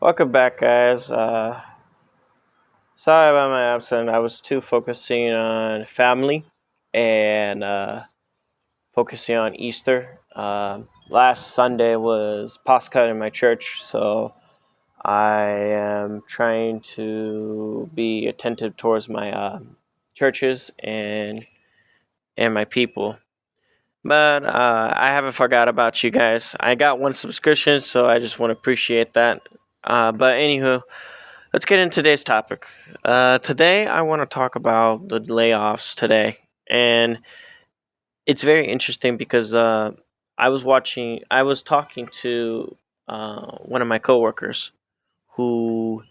Welcome back, guys. Sorry about my absence. I was too focusing on family and focusing on Easter. Last Sunday was Pascha in my church, so I am trying to be attentive towards my churches and my people. But I haven't forgot about you guys. I got one subscription, so I just want to appreciate that. But anywho, let's get into today's topic. Today, I want to talk about the layoffs today, and it's very interesting because I was talking to one of my coworkers who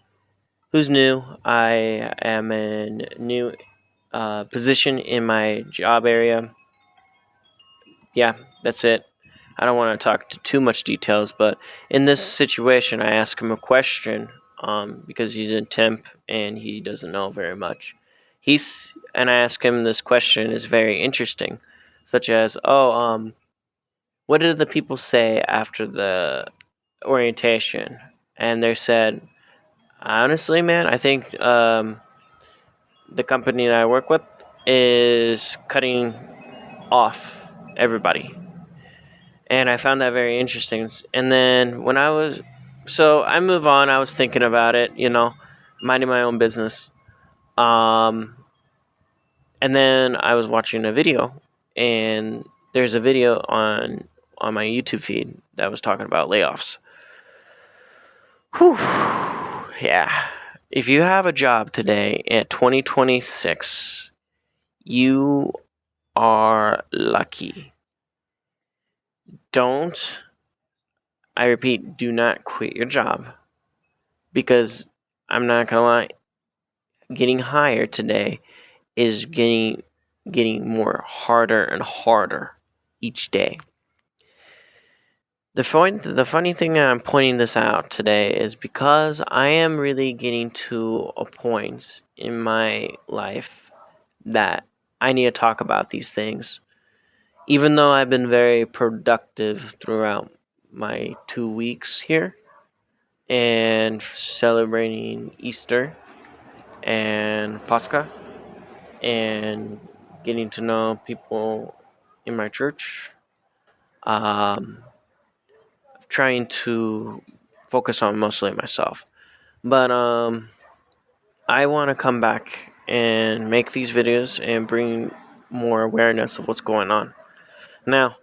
who's new. I am in a new position in my job area. Yeah, that's it. I don't want to talk to too much details, but in this situation, I asked him a question because he's in temp and he doesn't know very much. I asked him this question is very interesting, such as, what did the people say after the orientation? And they said, honestly, man, I think the company that I work with is cutting off everybody, and I found that very interesting. And then so I move on. I was thinking about it, minding my own business. Um, and then I was watching a video, and there's a video on my YouTube feed that was talking about layoffs. Whew. Yeah. If you have a job today at 2026, you are lucky. Don't, I repeat, do not quit your job. Because I'm not gonna lie, getting hired today is getting more harder and harder each day. The funny thing that I'm pointing this out today is because I am really getting to a point in my life that I need to talk about these things. Even though I've been very productive throughout my 2 weeks here and celebrating Easter and Pascha and getting to know people in my church. Um, Trying to focus on mostly myself. But I want to come back and make these videos and bring more awareness of what's going on. Now,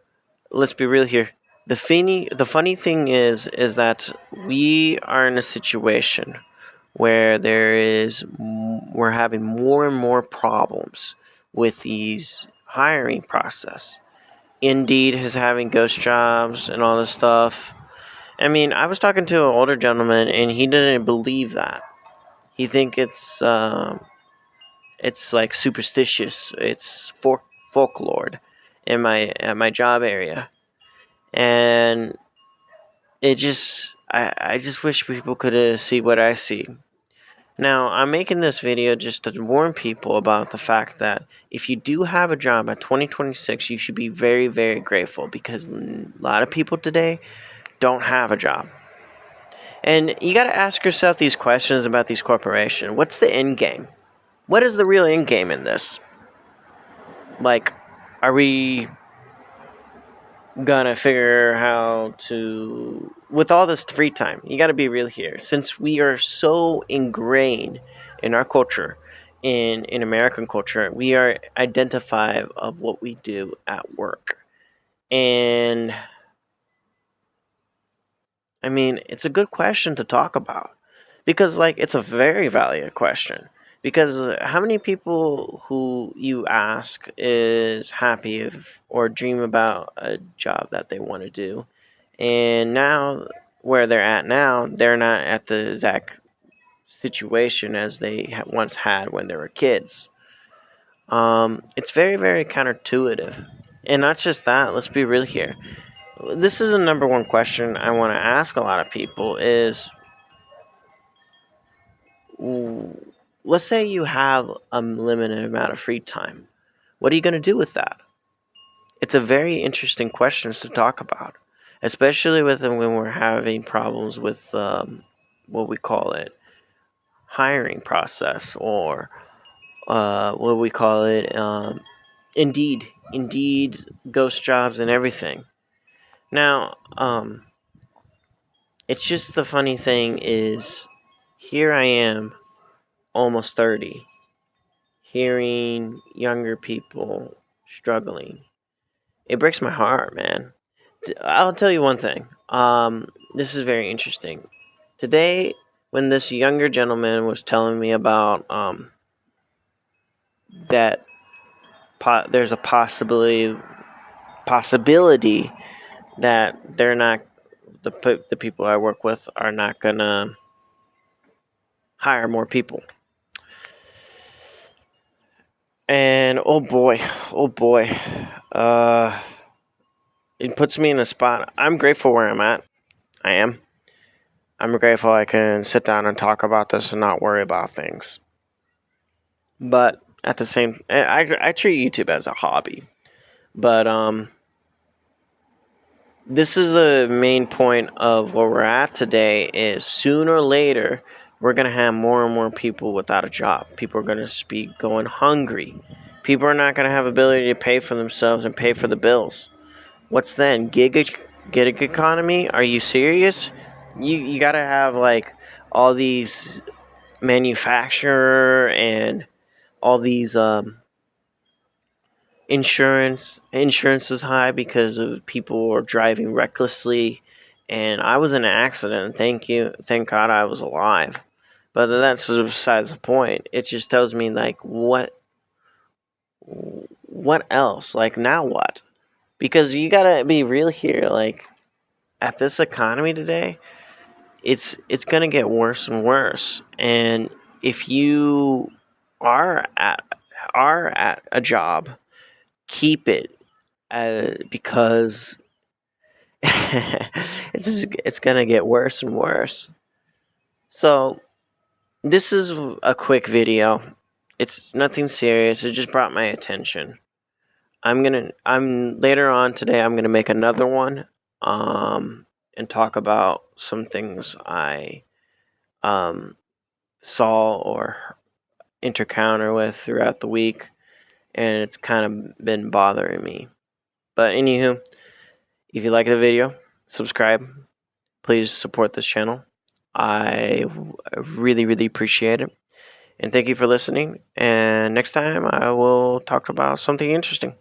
let's be real here. The funny thing is that we are in a situation where we're having more and more problems with these hiring process. Indeed is having ghost jobs and all this stuff. I mean, I was talking to an older gentleman and he didn't believe that. He think it's like superstitious. It's folklore in my job area, and I just wish people could see what I see. Now, I'm making this video just to warn people about the fact that if you do have a job at 2026, you should be very, very grateful because a lot of people today don't have a job. And you got to ask yourself these questions about these corporations. What's the end game? What is the real end game in this? Like, are we gonna figure how to, with all this free time, you got to be real here, since we are so ingrained in our culture, in American culture, we are identified of what we do at work. And I mean, it's a good question to talk about because, like, it's a very valid question. Because how many people who you ask is happy or dream about a job that they want to do, and now where they're at now, they're not at the exact situation as they once had when they were kids. It's very, very counterintuitive, and not just that. Let's be real here. This is the number one question I want to ask a lot of people is, let's say you have a limited amount of free time. What are you going to do with that? It's a very interesting question to talk about, especially when we're having problems with what we call it, hiring process, or what we call it, Indeed, ghost jobs, and everything. Now, it's just the funny thing is, here I am, almost 30, hearing younger people struggling. It breaks my heart, man. I'll tell you one thing. This is very interesting. Today, when this younger gentleman was telling me about that there's a possibility that they're not the people I work with are not gonna hire more people. And oh boy, uh, it puts me in a spot. I'm grateful where I'm at. I am. I'm grateful I can sit down and talk about this and not worry about things. But at the same, I treat YouTube as a hobby. But this is the main point of where we're at today. Is sooner or later we're gonna have more and more people without a job. People are gonna be going hungry. People are not gonna have ability to pay for themselves and pay for the bills. What's then? Gig economy? Are you serious? You gotta have like all these manufacturer and all these insurance is high because of people are driving recklessly, and I was in an accident. Thank God I was alive. But that's besides the point. It just tells me like what else? Like now what? Because you gotta be real here. Like at this economy today, it's gonna get worse and worse. And if you are at a job, keep it, because it's gonna get worse and worse. So this is a quick video. It's nothing serious. It just brought my attention. I'm later on today. I'm gonna make another one, and talk about some things I saw or encounter with throughout the week, and it's kind of been bothering me. But anywho, if you like the video, subscribe. Please support this channel. I really, really appreciate it. And thank you for listening. And next time I will talk about something interesting.